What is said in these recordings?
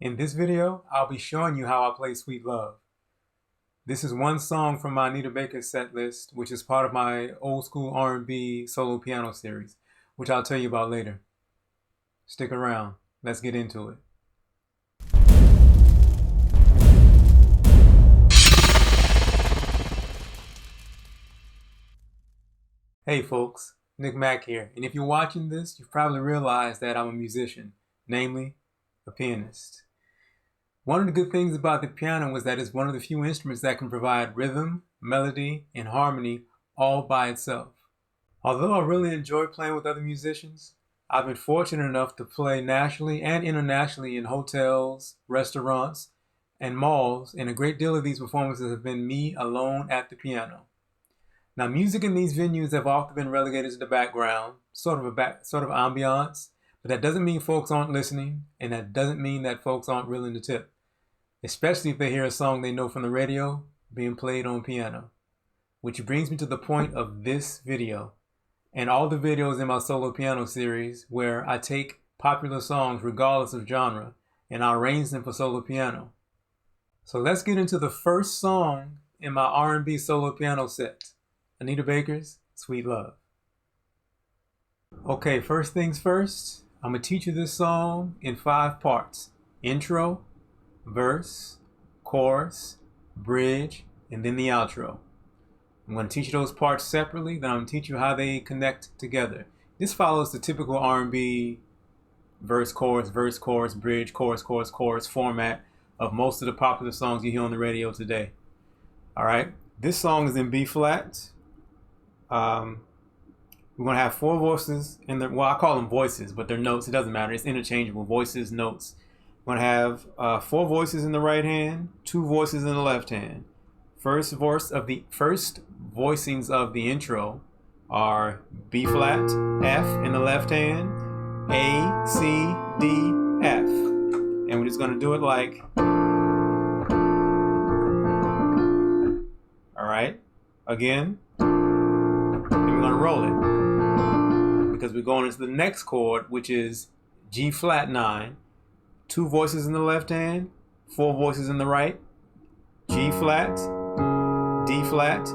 In this video, I'll be showing you how I play Sweet Love. This is one song from my Anita Baker set list, which is part of my old school R&B solo piano series, which I'll tell you about later. Stick around. Let's get into it. Hey folks, Nick Mack here, and if you're watching this, you've probably realized that I'm a musician, namely, a pianist. One of the good things about the piano is that it's one of the few instruments that can provide rhythm, melody, and harmony all by itself. Although I really enjoy playing with other musicians, I've been fortunate enough to play nationally and internationally in hotels, restaurants, and malls, and a great deal of these performances have been me alone at the piano. Now, music in these venues have often been relegated to the background, sort of ambiance, but that doesn't mean folks aren't listening, and that doesn't mean that folks aren't willing to tip, especially if they hear a song they know from the radio being played on piano. Which brings me to the point of this video, and all the videos in my solo piano series where I take popular songs regardless of genre, and I arrange them for solo piano. So let's get into the first song in my R&B solo piano set. Anita Baker's Sweet Love. Okay, first things first, I'm going to teach you this song in 5 parts. Intro, verse, chorus, bridge, and then the outro. I'm going to teach you those parts separately, then I'm going to teach you how they connect together. This follows the typical R&B verse, chorus, bridge, chorus format of most of the popular songs you hear on the radio today. All right, this song is in B flat. We're going to have 4 voices in the, well, I call them voices, but they're notes. It doesn't matter. It's interchangeable. Voices, notes. We're going to have 4 voices in the right hand, 2 voices in the left hand. First voicings of the intro are B flat, F in the left hand, A, C, D, F. And we're just going to do it like, all right, again. We're going to roll it because we're going into the next chord, which is G flat 9, 2 voices in the left hand, 4 voices in the right, G flat, D flat,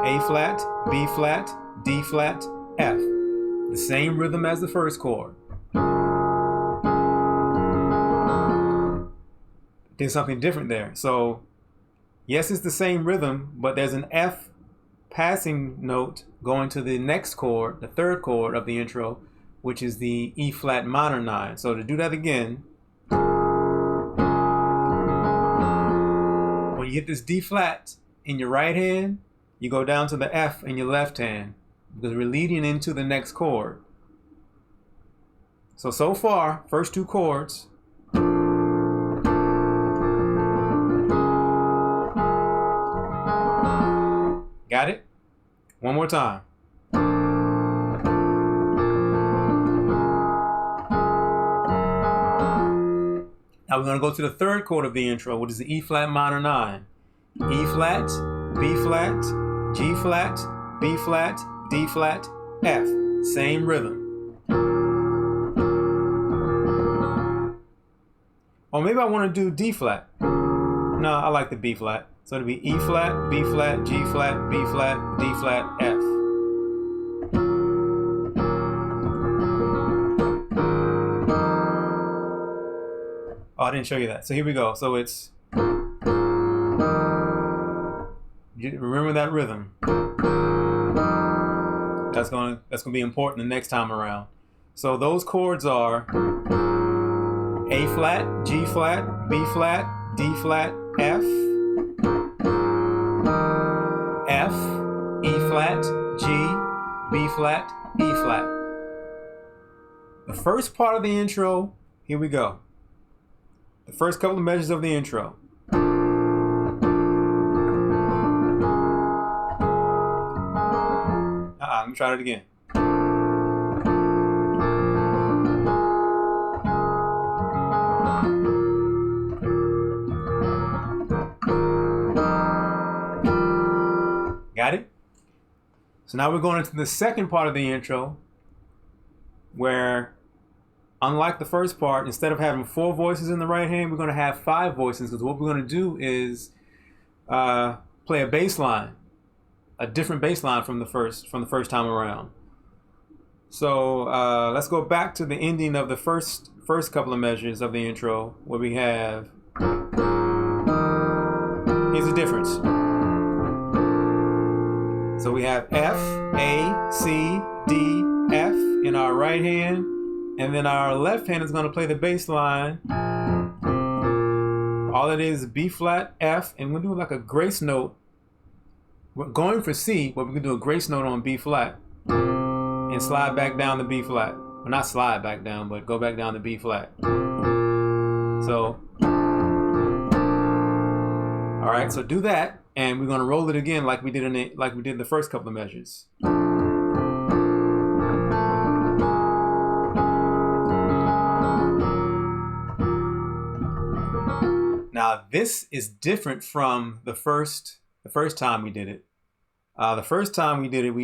A flat, B flat, D flat, F. The same rhythm as the first chord. There's something different there. So yes, it's the same rhythm, but there's an F passing note going to the next chord, the third chord of the intro, which is the E flat minor 9. So to do that again, when you hit this D flat in your right hand, you go down to the F in your left hand because we're leading into the next chord. So far, first 2 chords. Got it? One more time. Now we're going to go to the third chord of the intro, which is the E flat minor 9. E flat, B flat, G flat, B flat, D flat, F. Same rhythm. Or maybe I want to do D flat. No, I like the B flat. So it'll be E flat, B flat, G flat, B flat, D flat, F. Oh, I didn't show you that. So here we go. So it's, remember that rhythm. That's gonna be important the next time around. So those chords are A flat, G flat, B flat, D flat, F. F, E flat, G, B flat, E flat. The first part of the intro, here we go. The first couple of measures of the intro. Let me try it again. Got it? So now we're going into the second part of the intro where unlike the first part, instead of having 4 voices in the right hand, we're going to have 5 voices, because what we're going to do is play a bass line, a different bass line from the first time around. So let's go back to the ending of the first couple of measures of the intro, where we have, here's the difference. So we have F, A, C, D, F in our right hand, and then our left hand is going to play the bass line. All it is B flat, F, and we'll do like a grace note. We're going for C, but we can do a grace note on B flat and slide back down to B flat. Well, not slide back down, but go back down to B flat. So, all right, so do that, and we're going to roll it again like we did the first couple of measures. Now this is different from the first time we did it. The first time we did it,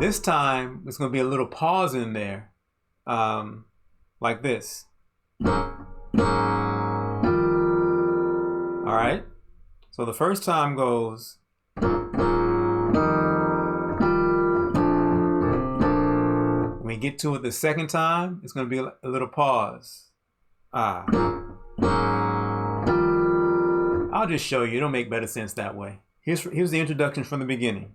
this time there's going to be a little pause in there, like this. All right. So the first time goes. When we get to it the second time, it's going to be a little pause. I'll just show you. It'll make better sense that way. Here's the introduction from the beginning.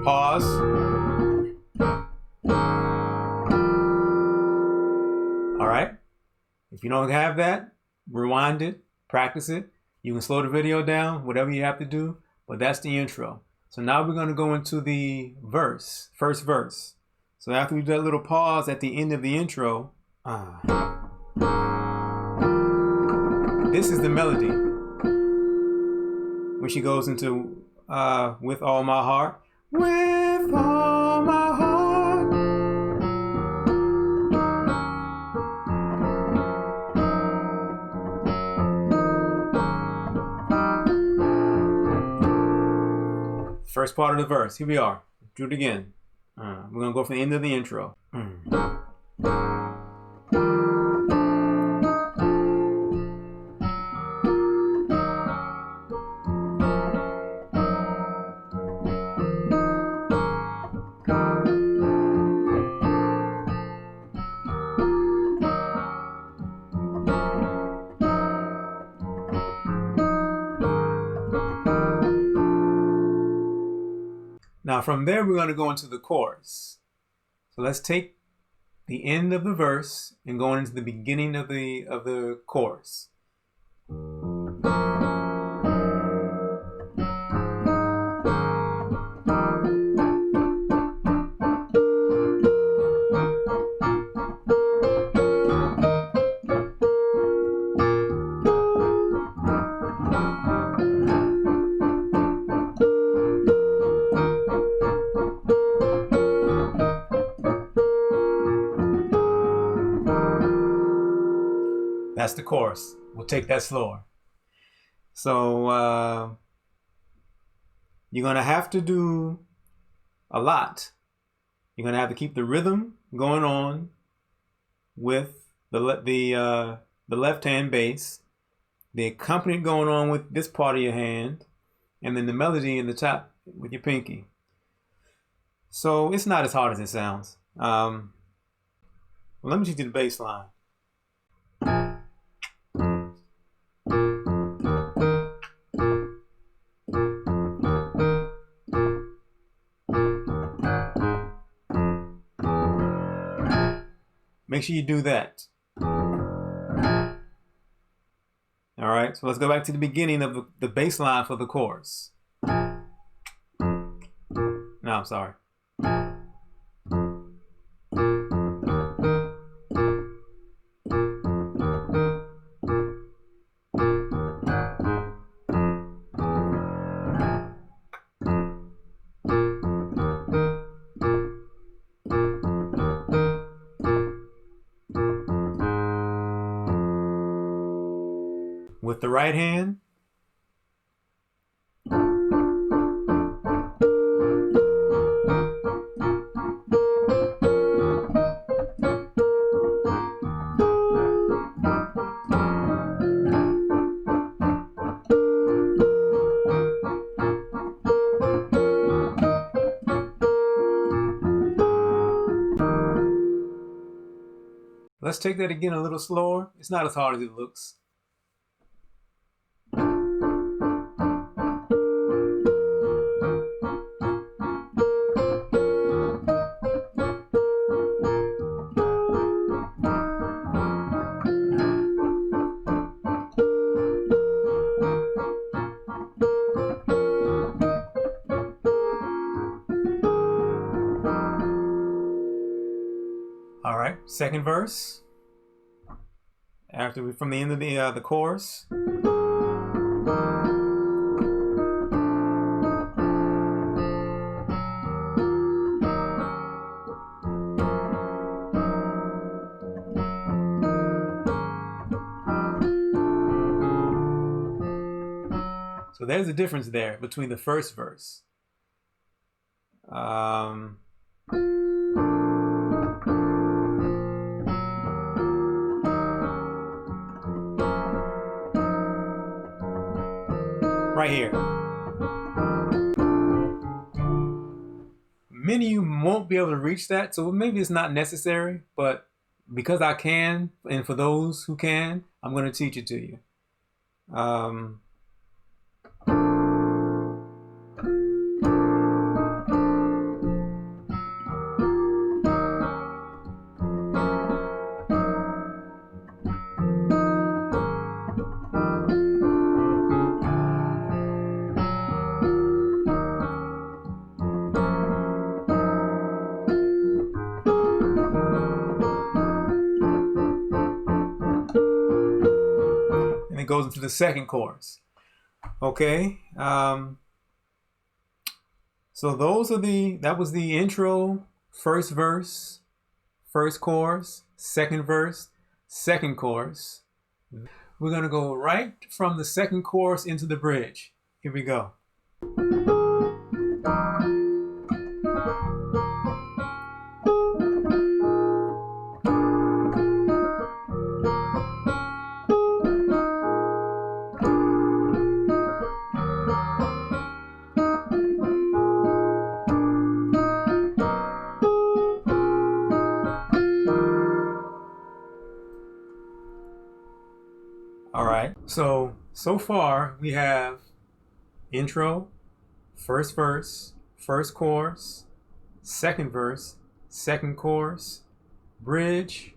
Pause. All right. If you don't have that, rewind it, practice it. You can slow the video down, whatever you have to do, but that's the intro. So now we're going to go into the first verse. So after we do that little pause at the end of the intro, this is the melody. When she goes into with all my heart. With all my heart. First part of the verse. Here we are. Do it again. We're going to go from the end of the intro. Now from there, we're going to go into the chorus. So let's take the end of the verse and go into the beginning of the chorus. That's the chorus. We'll take that slower. So you're going to have to do a lot. You're going to have to keep the rhythm going on with the left hand bass, the accompaniment going on with this part of your hand, and then the melody in the top with your pinky. So it's not as hard as it sounds. Well, let me teach you the bass line. Make sure you do that. All right, so let's go back to the beginning of the bass line for the chorus. No, I'm sorry. with the right hand. Let's take that again a little slower. It's not as hard as it looks. All right, second verse. From the end of the chorus. So there's a difference there between the first verse. Right here. Many of you won't be able to reach that, so maybe it's not necessary, but because I can, and for those who can, I'm going to teach it to you. And it goes into the second chorus. Okay. So that was the intro, first verse, first chorus, second verse, second chorus. We're going to go right from the second chorus into the bridge. Here we go. All right, so far we have intro, first verse, first chorus, second verse, second chorus, bridge,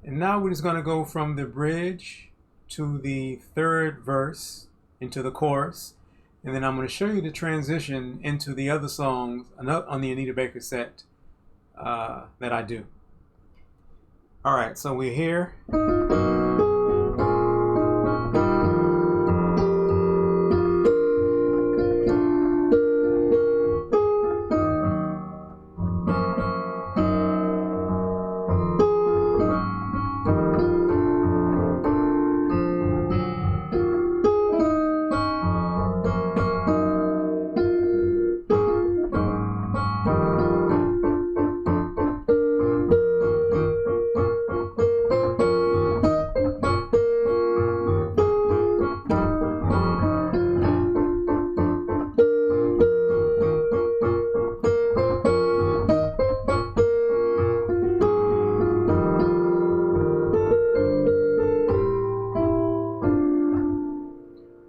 and now we're just going to go from the bridge to the third verse into the chorus, and then I'm going to show you the transition into the other songs on the Anita Baker set that I do. All right, so we're here.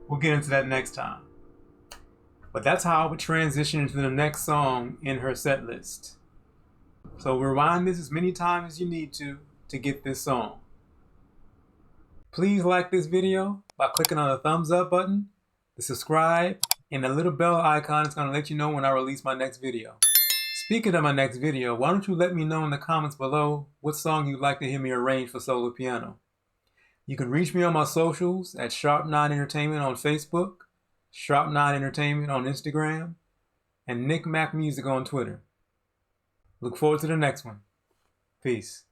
We'll get into that next time. But that's how I would transition into the next song in her set list. So rewind this as many times as you need to get this song. Please like this video by clicking on the thumbs up button, the subscribe, and the little bell icon is going to let you know when I release my next video. Speaking of my next video, why don't you let me know in the comments below what song you'd like to hear me arrange for solo piano. You can reach me on my socials at Sharp9 Entertainment on Facebook, Sharp9 Entertainment on Instagram, and Nick Mac Music on Twitter. Look forward to the next one. Peace.